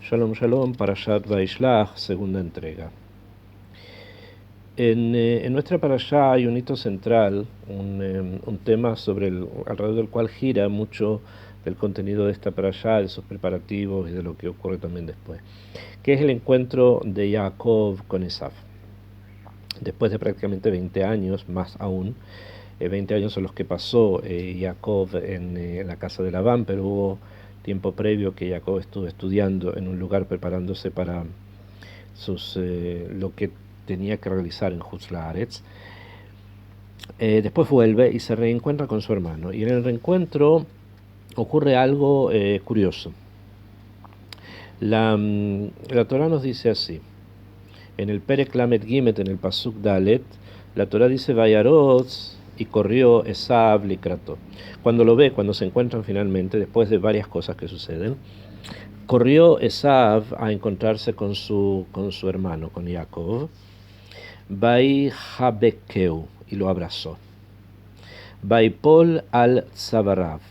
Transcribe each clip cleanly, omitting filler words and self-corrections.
Shalom Shalom, Parashat Vaishlach, segunda entrega. En nuestra parashá hay un hito central, un tema alrededor del cual gira mucho del contenido de esta parashá, de sus preparativos y de lo que ocurre también después, que es el encuentro de Jacob con Esav. Después de prácticamente 20 años, más aún, 20 años son los que pasó Jacob en la casa de Labán, pero hubo tiempo previo que Jacob estuvo estudiando en un lugar preparándose para lo que tenía que realizar en Hutz La'aretz. Después vuelve y se reencuentra con su hermano. Y en el reencuentro ocurre algo curioso. La Torah nos dice así. En el Perek Lamed Gimet, en el Pasuk Dalet, la Torah dice Vayaroz, y corrió Esav likrato. Cuando lo ve, cuando se encuentran finalmente, después de varias cosas que suceden, corrió Esav a encontrarse con su hermano, con Jacob. Vai Habekeu, y lo abrazó. Vaipol al Tzavarav,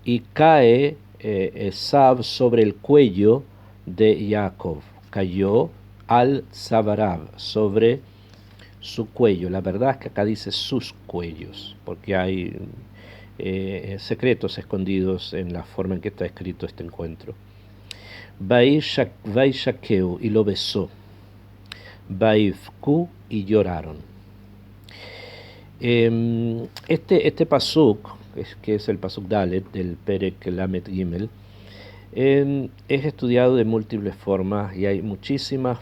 y cae Esav sobre el cuello de Jacob. Cayó al Tzavarav, sobre su cuello. La verdad es que acá dice sus cuellos, porque hay secretos escondidos en la forma en que está escrito este encuentro. Vaishakeu, y lo besó. Vaifku, y lloraron. Este pasuk, que es el pasuk Dalet del Perek Lamed Gimel, es estudiado de múltiples formas y hay muchísimas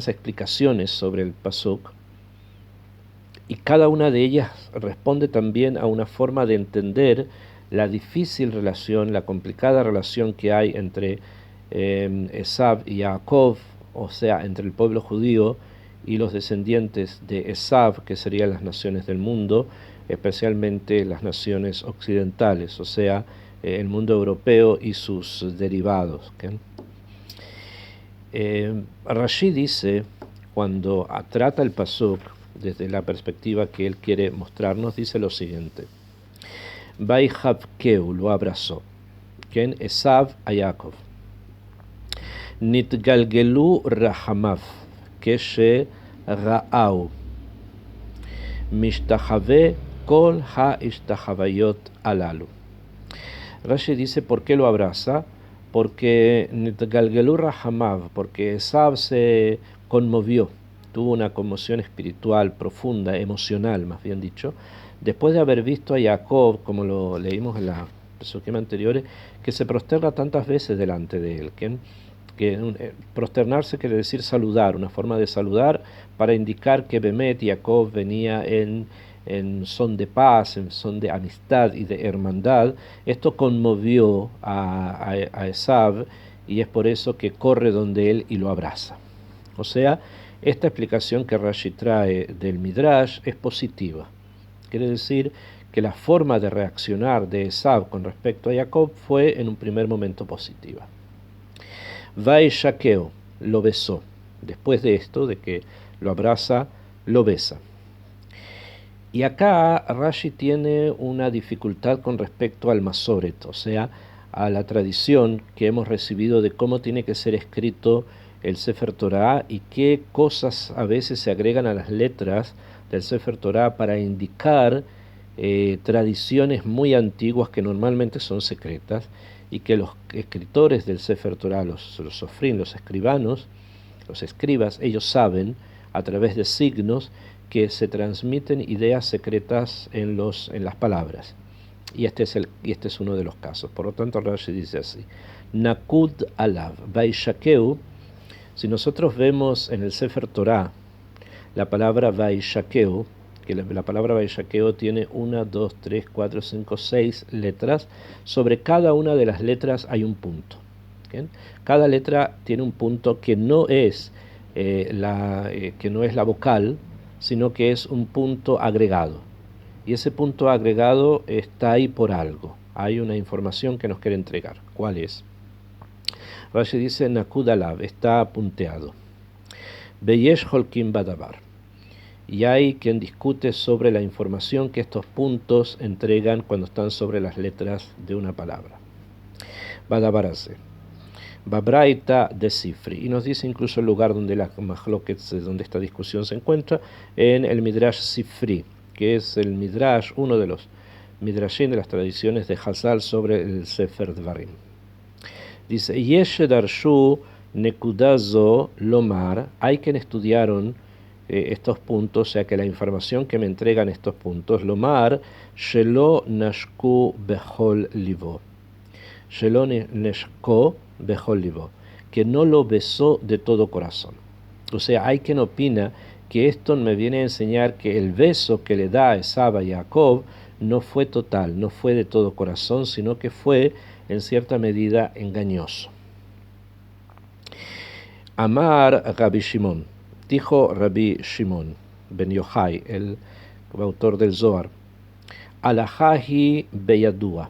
explicaciones sobre el pasuk, y cada una de ellas responde también a una forma de entender la difícil relación, la complicada relación que hay entre Esav y Jacob, o sea, entre el pueblo judío y los descendientes de Esav, que serían las naciones del mundo, especialmente las naciones occidentales, o sea, el mundo europeo y sus derivados. ¿Okay? Rashi dice, cuando trata el pasuk desde la perspectiva que él quiere mostrarnos, dice lo siguiente: Vaihabkeu, lo abrazó, ¿quién? Esav a Jacob. Nitgalgelu rahamav, keshe ra'au, mishtahave kol ha'ishtahavaiyot alalu. Rashi dice, ¿por qué lo abraza? Porque Nitgalgelu rahamav, porque Esav se conmovió, tuvo una conmoción espiritual profunda, emocional más bien dicho, después de haber visto a Jacob, como lo leímos en las pesukim anteriores, que se prosterna tantas veces delante de él. Prosternarse quiere decir saludar, una forma de saludar para indicar que Bemet, Jacob, venía en son de paz, en son de amistad y de hermandad. Esto conmovió a Esav, y es por eso que corre donde él y lo abraza. O sea, esta explicación que Rashi trae del Midrash es positiva. Quiere decir que la forma de reaccionar de Esav con respecto a Jacob fue en un primer momento positiva. Vaishakeo, lo besó. Después de esto, de que lo abraza, lo besa. Y acá Rashi tiene una dificultad con respecto al Masoret, o sea, a la tradición que hemos recibido de cómo tiene que ser escrito el Sefer Torah y qué cosas a veces se agregan a las letras del Sefer Torah para indicar tradiciones muy antiguas que normalmente son secretas, y que los escritores del Sefer Torah, los sofrim, los escribanos, los escribas, ellos saben a través de signos que se transmiten ideas secretas en las palabras. Y este es uno de los casos. Por lo tanto, Rashi dice así: Nakud alav, Vaishakeu. Si nosotros vemos en el Sefer Torah la palabra Vaishakeu, que la palabra Vaishakeu tiene 1, 2, 3, 4, 5, 6 letras. Sobre cada una de las letras hay un punto. ¿Bien? Cada letra tiene un punto que no es la vocal, sino que es un punto agregado. Y ese punto agregado está ahí por algo. Hay una información que nos quiere entregar. ¿Cuál es? Rashi dice, Nakud alav, está punteado. Beyesh holkim badabar. Y hay quien discute sobre la información que estos puntos entregan cuando están sobre las letras de una palabra. Badabarase. Babraita de Sifri. Y nos dice incluso el lugar donde la Mahloket, donde esta discusión se encuentra, en el Midrash Sifri, que es el Midrash, uno de los Midrashim de las tradiciones de Hazal sobre el Sefer Dvarim. Dice, Yesh Darshu Nekudazo Lomar, hay quienes estudiaron estos puntos, o sea que la información que me entregan estos puntos, Lomar, Shelo Nashku Behol Livo. Shelo Nashko Behol Livo, que no lo besó de todo corazón. O sea, hay quien opina que esto me viene a enseñar que el beso que le da a Esab a Jacob no fue total, no fue de todo corazón, sino que fue en cierta medida engañoso. Amar Rabbi Shimon, dijo Rabbi Shimon ben Yochai, el autor del Zohar, Alahahi beyadua,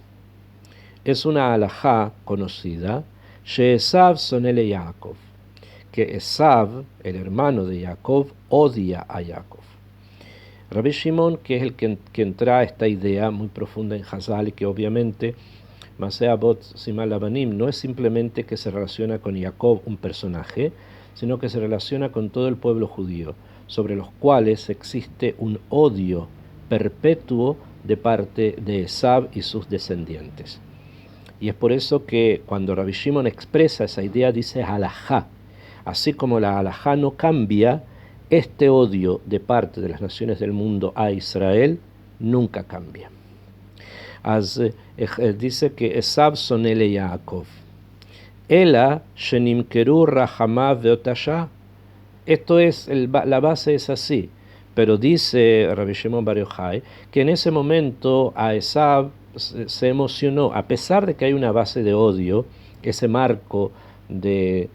es una alajá conocida, Sheesav sonele Yaakov, que Esav, el hermano de Jacob, odia a Jacob. Rabbi Shimon, que es el que trae esta idea muy profunda en Hazal, y que obviamente Masea Bot Simal Abanim no es simplemente que se relaciona con Jacob, un personaje, sino que se relaciona con todo el pueblo judío, sobre los cuales existe un odio perpetuo de parte de Esav y sus descendientes. Y es por eso que cuando Rabbi Shimon expresa esa idea dice halajá. Así como la halajá no cambia, este odio de parte de las naciones del mundo a Israel nunca cambia. Dice que Esav sonele Yaakov. Ela shenimkeru rahama veotasha. Esto es, la base es así. Pero dice Rabbi Shimon bar Yochai que en ese momento a Esav se emocionó, a pesar de que hay una base de odio, ese marco de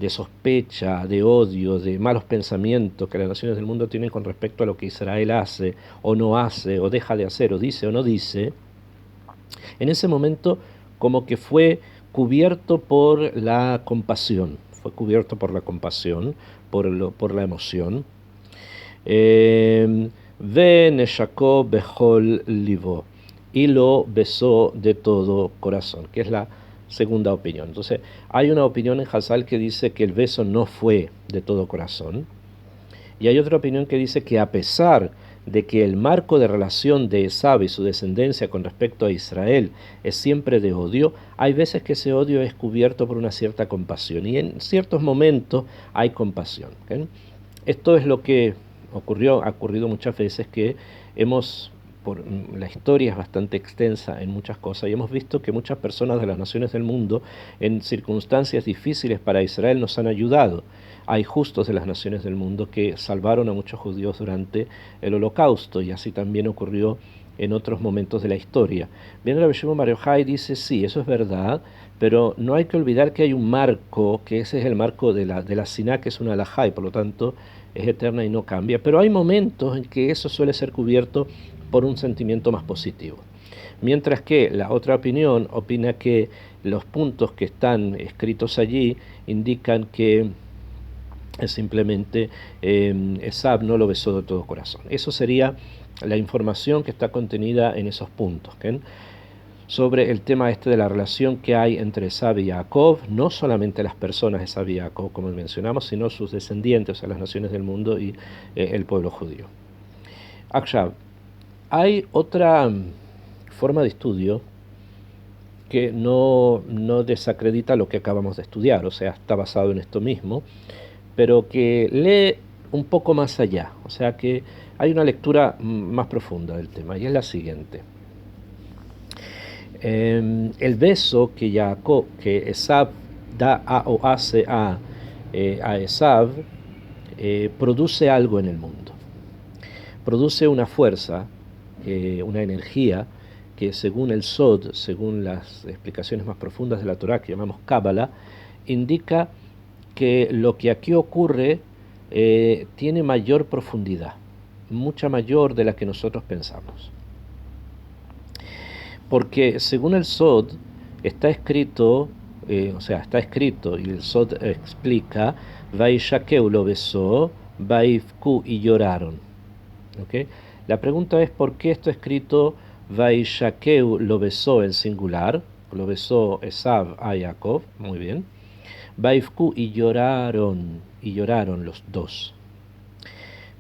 sospecha, de odio, de malos pensamientos que las naciones del mundo tienen con respecto a lo que Israel hace, o no hace, o deja de hacer, o dice o no dice, en ese momento como que fue cubierto por la compasión, por la emoción. Ve neshako behol livo, y lo besó de todo corazón, que es la segunda opinión. Entonces, hay una opinión en Hazal que dice que el beso no fue de todo corazón, y hay otra opinión que dice que a pesar de que el marco de relación de Esav y su descendencia con respecto a Israel es siempre de odio, hay veces que ese odio es cubierto por una cierta compasión, y en ciertos momentos hay compasión. Esto es lo que ha ocurrido muchas veces, que la historia es bastante extensa en muchas cosas, y hemos visto que muchas personas de las naciones del mundo, en circunstancias difíciles para Israel, nos han ayudado. Hay justos de las naciones del mundo que salvaron a muchos judíos durante el Holocausto, y así también ocurrió en otros momentos de la historia. Bien, Rabbi Shimon bar Yochai dice, sí, eso es verdad, pero no hay que olvidar que hay un marco, que ese es el marco de la Siná, que es una alajá, y por lo tanto es eterna y no cambia. Pero hay momentos en que eso suele ser cubierto por un sentimiento más positivo. Mientras que la otra opinión opina que los puntos que están escritos allí indican que simplemente Esav no lo besó de todo corazón. Eso sería la información que está contenida en esos puntos, ¿okay? Sobre el tema de la relación que hay entre Esav y Jacob, no solamente las personas de Esav y Jacob, como mencionamos, sino sus descendientes, o sea, las naciones del mundo y el pueblo judío. Akshav, hay otra forma de estudio que no desacredita lo que acabamos de estudiar, o sea, está basado en esto mismo, pero que lee un poco más allá, o sea que hay una lectura más profunda del tema, y es la siguiente. El beso que Esav da o hace a Esav produce algo en el mundo, produce una fuerza, una energía que según el Sod, según las explicaciones más profundas de la Torá que llamamos Cábala, indica que lo que aquí ocurre tiene mayor profundidad, mucha mayor de la que nosotros pensamos. Porque según el Sod está escrito, y el Sod explica, Vaishakeu lo besó, Vaifku y lloraron. ¿Okay? La pregunta es por qué esto escrito Vaishakeu lo besó en singular, lo besó Esav a Jacob, muy bien. Baifku, y lloraron los dos.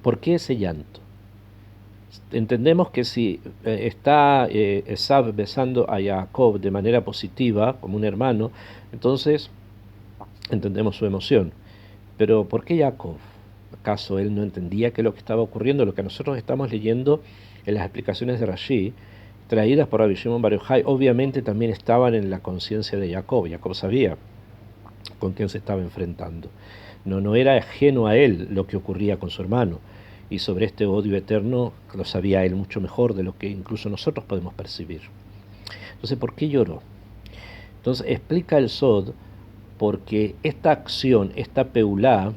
¿Por qué ese llanto? Entendemos que si está Esav besando a Jacob de manera positiva, como un hermano, entonces entendemos su emoción. Pero ¿por qué Jacob? ¿Acaso él no entendía qué es lo que estaba ocurriendo? Lo que nosotros estamos leyendo en las explicaciones de Rashi, traídas por Rabbi Shimon Bar Yochai, obviamente también estaban en la conciencia de Jacob. Jacob sabía con quién se estaba enfrentando. No era ajeno a él lo que ocurría con su hermano. Y sobre este odio eterno lo sabía él mucho mejor de lo que incluso nosotros podemos percibir. Entonces, ¿por qué lloró? Entonces, explica el Sod, porque esta acción, esta peulá,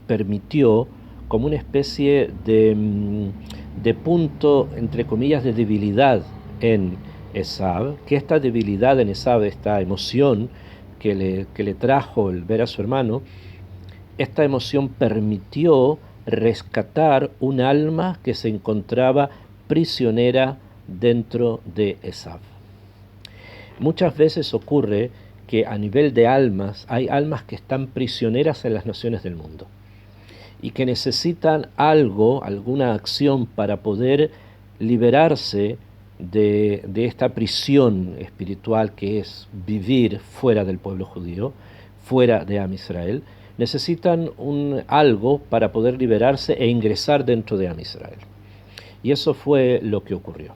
permitió como una especie de punto, entre comillas, de debilidad en Esav, que esta debilidad en Esav, esta emoción que le trajo el ver a su hermano, esta emoción permitió rescatar un alma que se encontraba prisionera dentro de Esav. Muchas veces ocurre que a nivel de almas hay almas que están prisioneras en las naciones del mundo y que necesitan algo, alguna acción para poder liberarse de esta prisión espiritual que es vivir fuera del pueblo judío, fuera de Am Israel. Necesitan algo para poder liberarse e ingresar dentro de Am Israel. Y eso fue lo que ocurrió.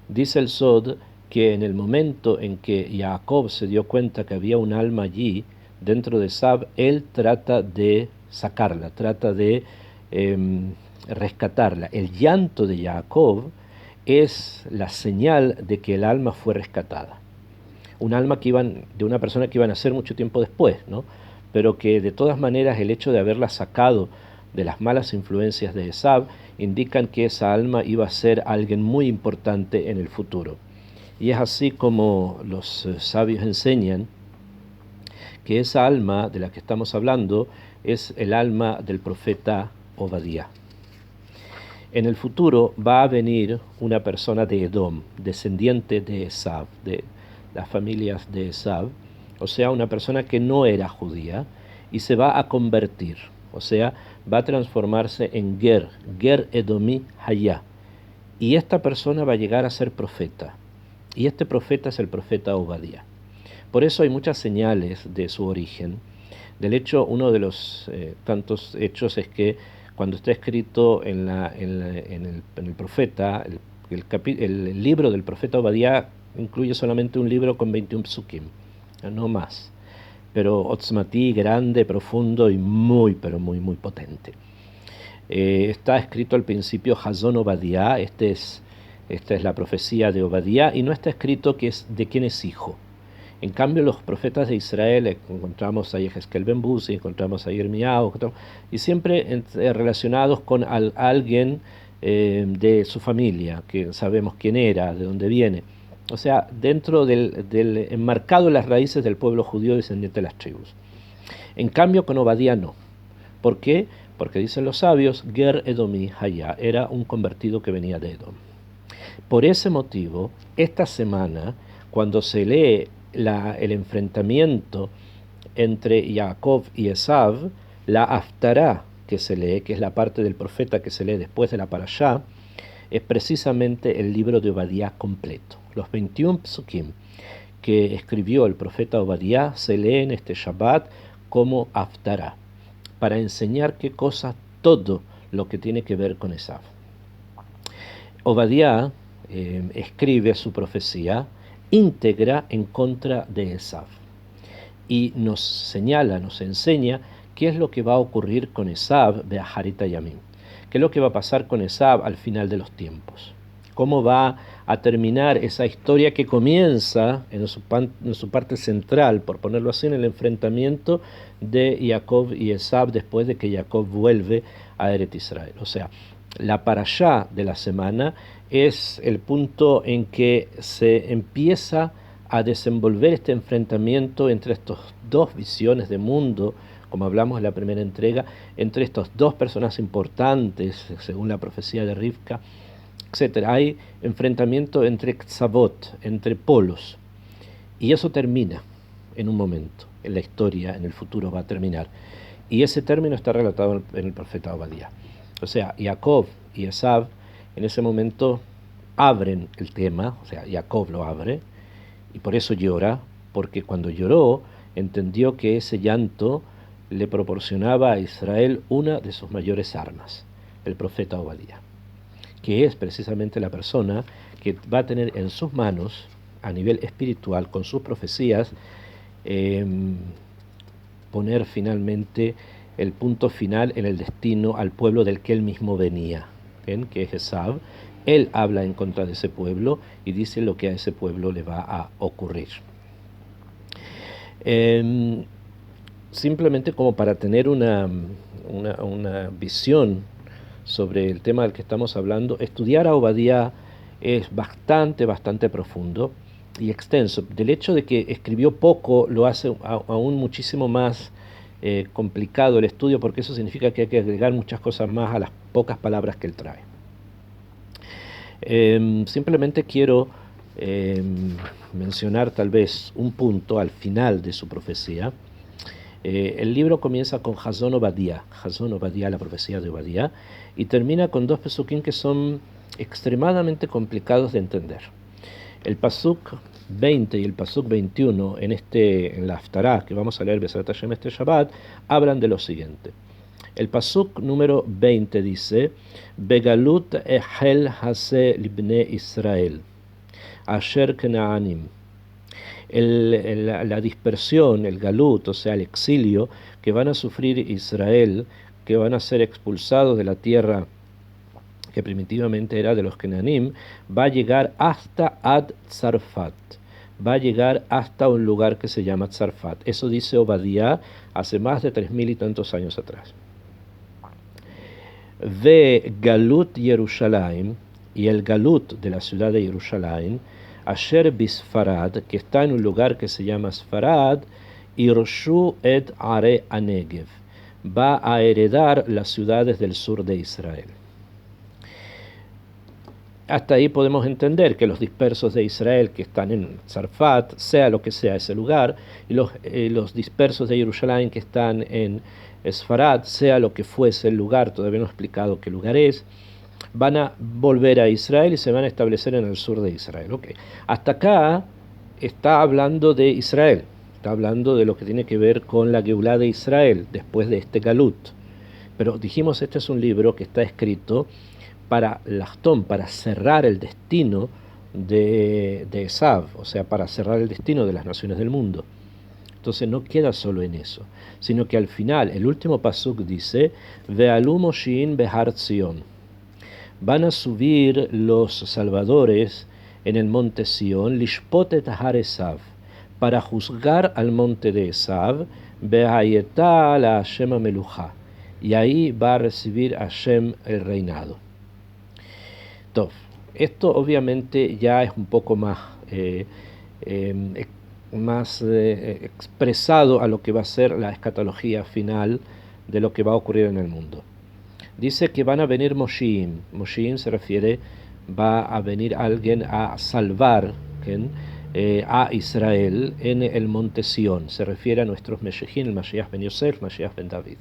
Dice el Sod que en el momento en que Jacob se dio cuenta que había un alma allí, dentro de Esav, él trata de sacarla, trata de rescatarla. El llanto de Jacob es la señal de que el alma fue rescatada. Un alma de una persona que iba a nacer mucho tiempo después, ¿no? Pero que de todas maneras el hecho de haberla sacado de las malas influencias de Esav indican que esa alma iba a ser alguien muy importante en el futuro. Y es así como los sabios enseñan que esa alma de la que estamos hablando es el alma del profeta Obadía. En el futuro va a venir una persona de Edom, descendiente de Esav, de las familias de Esav, o sea, una persona que no era judía, y se va a convertir, o sea, va a transformarse en Ger Edomí Hayá. Y esta persona va a llegar a ser profeta. Y este profeta es el profeta Obadía. Por eso hay muchas señales de su origen. Del hecho, uno de los tantos hechos es que cuando está escrito en el profeta, el libro del profeta Obadía incluye solamente un libro con 21 psukim, no más. Pero otzmatí, grande, profundo y muy, pero muy, muy potente. Está escrito al principio Hazón Obadía, esta es la profecía de Obadía, y no está escrito de quién es hijo. En cambio, los profetas de Israel, encontramos a Yehezkel ben Buzi, encontramos a Yirmiyahu, y siempre relacionados con alguien de su familia, que sabemos quién era, de dónde viene. O sea, dentro enmarcado en las raíces del pueblo judío descendiente de las tribus. En cambio, con Obadía no. ¿Por qué? Porque dicen los sabios, Ger Edomí Hayá, era un convertido que venía de Edom. Por ese motivo, esta semana, cuando se lee el enfrentamiento entre Jacob y Esav, la Haftará que se lee, que es la parte del profeta que se lee después de la Parashá, es precisamente el libro de Obadía completo. Los 21 psukim que escribió el profeta Obadía se leen este Shabbat como Haftará, para enseñar qué cosa, todo lo que tiene que ver con Esav. Obadía escribe su profecía íntegra en contra de Esav y nos señala, nos enseña qué es lo que va a ocurrir con Esav de Aharit Yamim, qué es lo que va a pasar con Esav al final de los tiempos, cómo va a terminar esa historia que comienza en su parte central, por ponerlo así, en el enfrentamiento de Jacob y Esav después de que Jacob vuelve a Eret Israel. O sea, la parashá de la semana es el punto en que se empieza a desenvolver este enfrentamiento entre estas dos visiones de mundo, como hablamos en la primera entrega, entre estos dos personas importantes, según la profecía de Rivka, etc. Hay enfrentamiento entre tzavot, entre polos. Y eso termina en un momento, en la historia, en el futuro va a terminar. Y ese término está relatado en el profeta Obadía. O sea, Jacob y Esav en ese momento abren el tema, o sea, Jacob lo abre, y por eso llora, porque cuando lloró entendió que ese llanto le proporcionaba a Israel una de sus mayores armas, el profeta Obadía, que es precisamente la persona que va a tener en sus manos, a nivel espiritual, con sus profecías, eh, poner finalmente el punto final en el destino al pueblo del que él mismo venía, ¿ven? Que es Esav. Él habla en contra de ese pueblo y dice lo que a ese pueblo le va a ocurrir. Simplemente como para tener una visión sobre el tema del que estamos hablando, estudiar a Obadía es bastante profundo y extenso. Del hecho de que escribió poco lo hace aún muchísimo más complicado el estudio, porque eso significa que hay que agregar muchas cosas más a las pocas palabras que él trae. Simplemente quiero mencionar tal vez un punto al final de su profecía. El libro comienza con Hazon Obadía, la profecía de Obadía, y termina con dos pesukim que son extremadamente complicados de entender. El pasuk 20 y el pasuk 21 en la Haftarah, que vamos a leer Besat Hashem este Shabbat, hablan de lo siguiente. El pasuk número 20 dice: Begalut ehel hase libne Israel, asher kenaanim. La dispersión, el galut, o sea, el exilio que van a sufrir Israel, que van a ser expulsados de la tierra que primitivamente era de los Kenanim, va a llegar hasta Ad Tzarfat, va a llegar hasta un lugar que se llama Tzarfat. Eso dice Obadía hace más de 3000 y tantos años atrás. Ve Galut Yerushalayim, y el Galut de la ciudad de Jerusalén, Asher Bisfarad, que está en un lugar que se llama Sfarad, Irshu et Are Anegev, va a heredar las ciudades del sur de Israel. Hasta ahí podemos entender que los dispersos de Israel que están en Tzarfat, sea lo que sea ese lugar, y los dispersos de Jerusalén que están en Sfarad, sea lo que fuese el lugar, todavía no he explicado qué lugar es, van a volver a Israel y se van a establecer en el sur de Israel. Okay. Hasta acá está hablando de Israel, está hablando de lo que tiene que ver con la Geulá de Israel después de este Galut. Pero dijimos, este es un libro que está escrito para Lachtón, para cerrar el destino de Esav, o sea, para cerrar el destino de las naciones del mundo. Entonces no queda solo en eso, sino que al final, el último pasuk dice: Ve'alu Moshin behar Zion. Van a subir los salvadores en el monte Sion, lishpotet har Esav, para juzgar al monte de Esav, be'ayetá la Hashem ameluja, y ahí va a recibir Hashem el reinado. Esto obviamente ya es un poco más, expresado a lo que va a ser la escatología final de lo que va a ocurrir en el mundo. Dice que van a venir Moshiim. Moshiim se refiere, va a venir alguien a salvar a Israel en el monte Sion. Se refiere a nuestros Meshechim, el Mashiach ben Yosef, Mashiach ben David.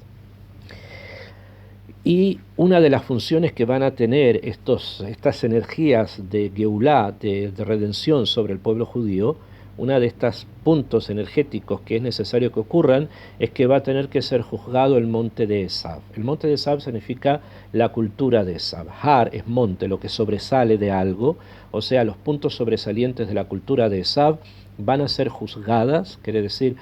Y una de las funciones que van a tener estas energías de Geulá, de redención sobre el pueblo judío, una de estos puntos energéticos que es necesario que ocurran, es que va a tener que ser juzgado el monte de Esav. El monte de Esav significa la cultura de Esav. Har es monte, lo que sobresale de algo, o sea, los puntos sobresalientes de la cultura de Esav van a ser juzgadas, quiere decir,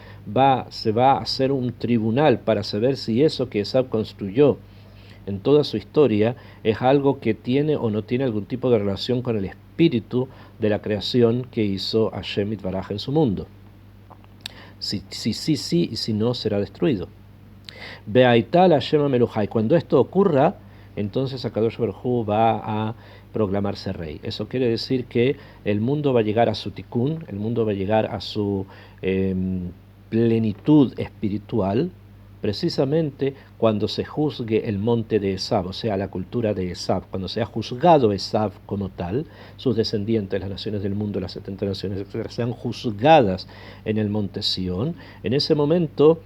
se va a hacer un tribunal para saber si eso que Esav construyó en toda su historia es algo que tiene o no tiene algún tipo de relación con el espíritu de la creación que hizo Hashem Yitbaraj en su mundo. Sí, y si no, será destruido. Be'aital Hashem ameluja, y cuando esto ocurra, entonces Akadosh Baruj Hu va a proclamarse rey. Eso quiere decir que el mundo va a llegar a su tikkun, el mundo va a llegar a su plenitud espiritual, precisamente cuando se juzgue el monte de Esav, o sea, la cultura de Esav, cuando sea juzgado Esav como tal, sus descendientes, las naciones del mundo, las 70 naciones, etcétera, sean juzgadas en el monte Sión. En ese momento,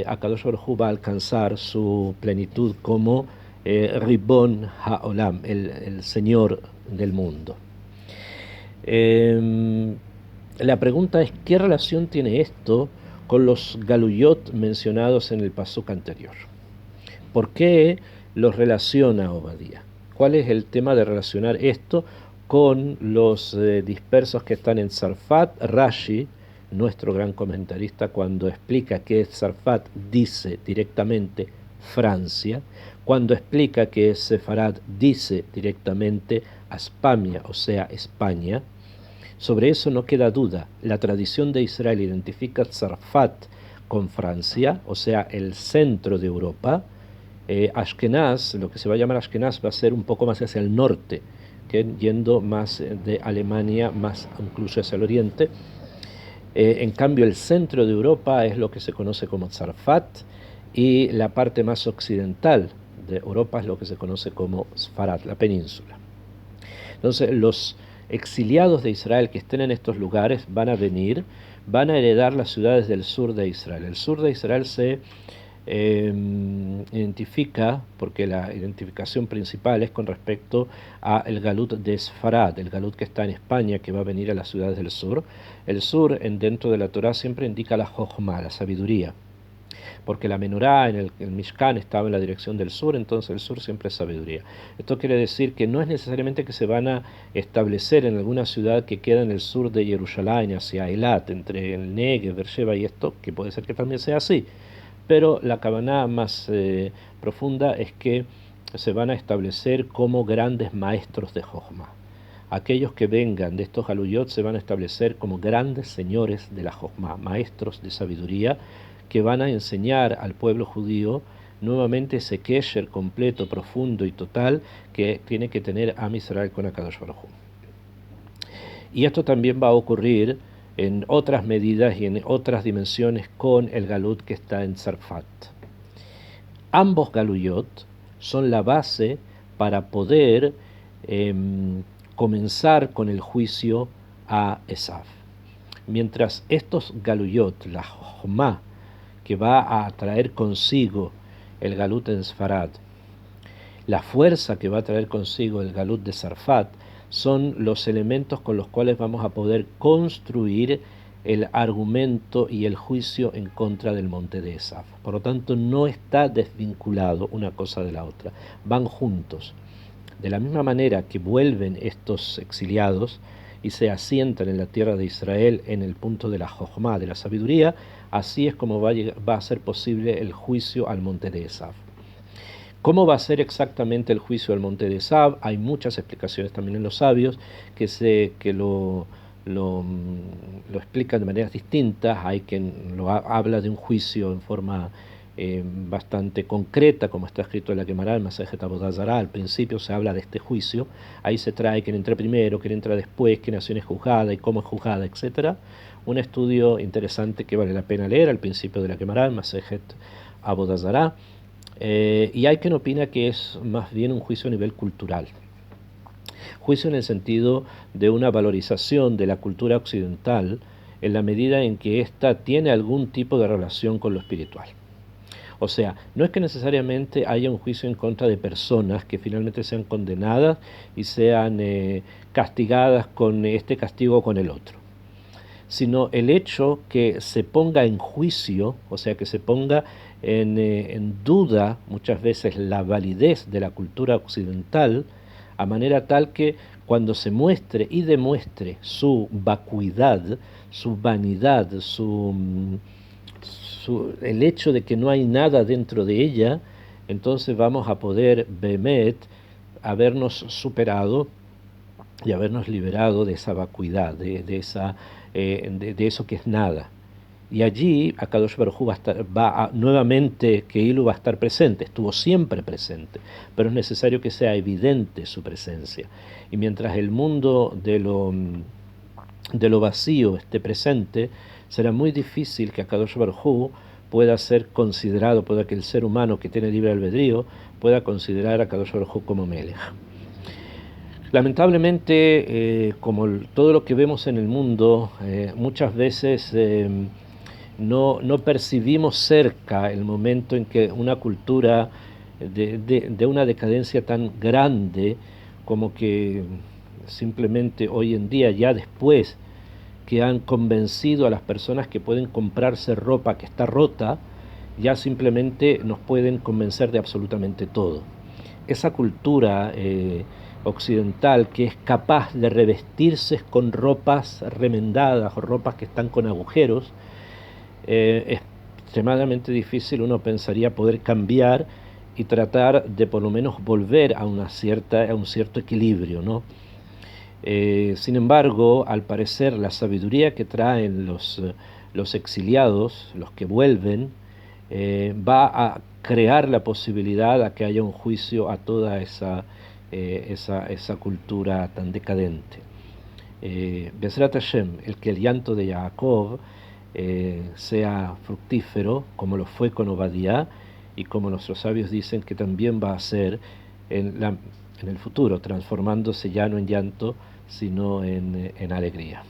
Akadosh Baruj Hu va a alcanzar su plenitud como Ribbon HaOlam, el Señor del mundo. La pregunta es, ¿qué relación tiene esto con los galuyot mencionados en el pasuk anterior? ¿Por qué los relaciona Obadía? ¿Cuál es el tema de relacionar esto con los dispersos que están en Sarfat? Rashi, nuestro gran comentarista, cuando explica que Sarfat dice directamente Francia, cuando explica que Sefarad dice directamente Aspamia, o sea, España. Sobre eso no queda duda. La tradición de Israel identifica Sarfat con Francia, o sea, el centro de Europa. Ashkenaz, lo que se va a llamar Ashkenaz, va a ser un poco más hacia el norte, que yendo más de Alemania, más incluso hacia el oriente. En cambio, el centro de Europa es lo que se conoce como Sarfat, y la parte más occidental de Europa es lo que se conoce como Sfarad, la península. Entonces, los exiliados de Israel que estén en estos lugares van a venir, van a heredar las ciudades del sur de Israel. El sur de Israel se identifica, porque la identificación principal es con respecto a el galut de Sfarad, el galut que está en España, que va a venir a las ciudades del sur. El sur, dentro de la Torá, siempre indica la Jochma, la sabiduría, porque la menorá en el Mishkan estaba en la dirección del sur, entonces el sur siempre es sabiduría. Esto quiere decir que no es necesariamente que se van a establecer en alguna ciudad que queda en el sur de Jerusalén, hacia Eilat, entre el Negev, Beersheba y esto, que puede ser que también sea así, pero la Kavaná más profunda es que se van a establecer como grandes maestros de Jochma. Aquellos que vengan de estos galuyot se van a establecer como grandes señores de la Jochma, maestros de sabiduría, que van a enseñar al pueblo judío nuevamente ese kesher completo, profundo y total que tiene que tener Am Israel con Akadosh Baruj Hu. Y esto también va a ocurrir en otras medidas y en otras dimensiones con el galut que está en Sarfat. Ambos galuyot son la base para poder comenzar con el juicio a Esav. Mientras estos galuyot, la Jochma, que va a traer consigo el galut en Sfarad, la fuerza que va a traer consigo el galut de Sarfat, son los elementos con los cuales vamos a poder construir el argumento y el juicio en contra del monte de Esav. Por lo tanto, no está desvinculado una cosa de la otra, van juntos. De la misma manera que vuelven estos exiliados y se asientan en la tierra de Israel en el punto de la Jochma, de la sabiduría, así es como va a ser posible el juicio al monte de Esav. ¿Cómo va a ser exactamente el juicio al monte de Esav? Hay muchas explicaciones también en los sabios que lo explican de maneras distintas. Hay quien habla de un juicio en forma bastante concreta, como está escrito en la Gemara, en Masejet Avodah Zarah. Al principio se habla de este juicio, ahí se trae quién entra primero, quién entra después, qué nación es juzgada y cómo es juzgada, etc. Un estudio interesante que vale la pena leer al principio de la Gemara, en Masejet Avodah Zarah. Y hay quien opina que es más bien un juicio a nivel cultural. Juicio en el sentido de una valorización de la cultura occidental en la medida en que ésta tiene algún tipo de relación con lo espiritual. O sea, no es que necesariamente haya un juicio en contra de personas que finalmente sean condenadas y sean castigadas con este castigo o con el otro, sino el hecho que se ponga en juicio, o sea, que se ponga en duda muchas veces la validez de la cultura occidental, a manera tal que cuando se muestre y demuestre su vacuidad, su vanidad, el hecho de que no hay nada dentro de ella, entonces vamos a poder, behemet, habernos superado y habernos liberado de esa vacuidad, de eso que es nada. Y allí Akadosh Baruj Hu nuevamente, Keilu va a estar presente, estuvo siempre presente, pero es necesario que sea evidente su presencia. Y mientras el mundo de lo vacío esté presente, será muy difícil que Akadosh Baruj Hu pueda ser considerado, pueda que el ser humano que tiene libre albedrío pueda considerar a Kadosh Baruj Hu como Melech. Lamentablemente, como todo lo que vemos en el mundo, muchas veces no percibimos cerca el momento en que una cultura de una decadencia tan grande como que simplemente hoy en día, ya después que han convencido a las personas que pueden comprarse ropa que está rota, ya simplemente nos pueden convencer de absolutamente todo. Esa cultura occidental que es capaz de revestirse con ropas remendadas o ropas que están con agujeros, es extremadamente difícil, uno pensaría, poder cambiar y tratar de por lo menos volver a un cierto equilibrio, ¿no? Sin embargo, al parecer, la sabiduría que traen los exiliados, los que vuelven, va a crear la posibilidad a que haya un juicio a toda esa cultura tan decadente. Bezrat Hashem, el que el llanto de Jacob sea fructífero, como lo fue con Obadiah, y como nuestros sabios dicen que también va a ser en el futuro, transformándose ya no en llanto, sino en alegría.